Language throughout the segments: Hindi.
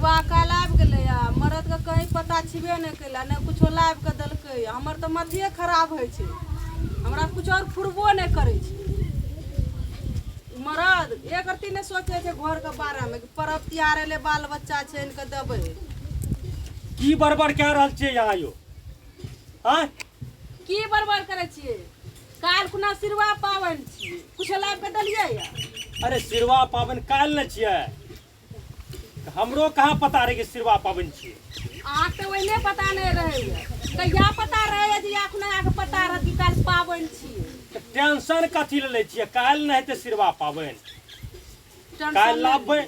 सिरवा का लाइव गेलै मरद के कहीं पता छिबे नहीं कैला नहीं कुछो लाइव के दलकै हमर तो मथिए खराब होइ छै हमरा कुछ और फुरबो नहीं करे छै मरद एक रत्ती नहीं सोचे छै घर के बारे में परब तिहार एले बाल बच्चा छै इनके देबै की बड़बड़ कह रहल छियै यहाँ यो हाँ की बड़बड़ करे छियै काल खुना सिरवा पावन छियै कुछ लाइव के दलियै अरे सिरवा पावन काल न छियै हमरो कहाँ पता रहे कि सिरवा पावन छियै आठ तो वही पता नहीं रहे कहिया पता रहे जी अखना के पता रहती काल पावन छियै टेंशन कथी ले छियै काल नहीं हेतै सिरवा पावन काल लाभबै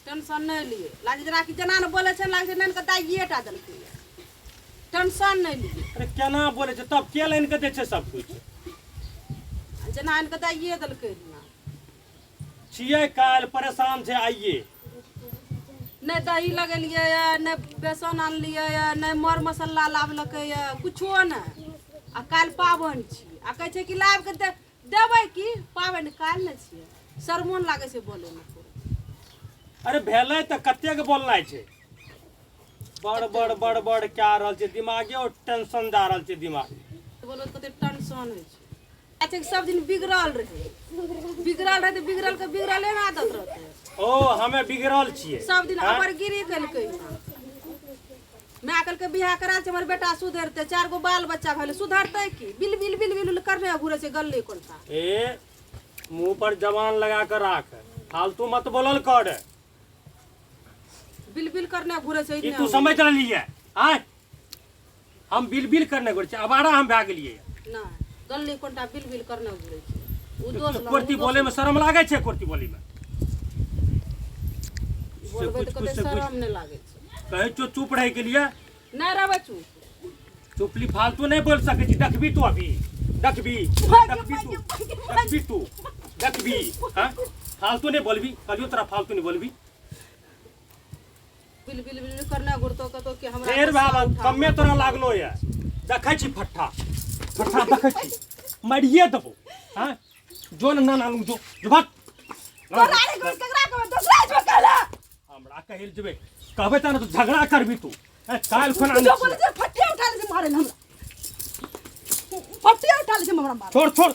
टेंशन नहीं लिए लागे जरा कि जना न बोले छै लागे नन के दाइए टा देलकै टेंशन नहीं लिए अरे केना बोले छै तब के लाइन के दै छै सब कुछ जना इनके दाइए देलकै छियै काल परेशान छै आइए नहीं दही लगेलिए नहीं बेसन आनलिए नहीं मर मसाला लावलकै कुछो नहीं आ काल पावन छी आ कहै छै कि लाइव के देबै की पावन काल न छियै शर्मोन लागे छै बोले में अरे भेलै तऽ कते के बोलनाइ छै बड़ बड़ बड़ बड़ क्या रहल छै दिमागे और टेंशन जा रहल छै दिमाग बोलो कते टेंशन होइ छै अच्छा सब दिन बिगड़ल रहे तो बिगड़ल के बिगड़ले में आदत रहते ओ हमें बिगड़ल छियै सब दिन अबर गिरी कलकै मैं कल के बियाह करा छै हमर बेटा सुधरते 4 गो बाल बच्चा भेले सुधरते की बिल बिल बिल बिल करने घुरे छै गल्ले कोनसा ए मुंह पर जवान लगा कर राख फालतू मत बोलल कर बिल बिल करने घुरे छै ई तू समझ रहलिए हां हम बिल बिल करने घुरे छै अबारा हम भए गेलिए ना गल्ले कोनटा बिल बिल करने घुरे छै उ दोस्त कोर्ती बोले में शर्म लागे छै कोर्ती बोली में बोलबे त कते शर्म नहीं लागे छै कहे जो चुप रहे के लिए नहीं रहबे चुप चुपली फालतू नहीं बोल सके छी देखबी तू अभी देखबी तू देखबी हां फालतू नहीं बोलबी कहियो तोरा फालतू नहीं बोलबी बिल बिल बिल करने घुरतो कतो कि हमरा फेर बाबा कम्मे तोरा लागलो ये देखै छी फट्ठा देखै छी मरिए देबो हां जो ना नानू जो भाग तोरारे कोन ककरा कहबे दोसरा जो कहला हमरा कहिल जेबे कहबे त न झगड़ा करबी तू काल खुना फट्टे उठा ले से मारे हमरा फट्टे उठा ले से हमरा मार छोड़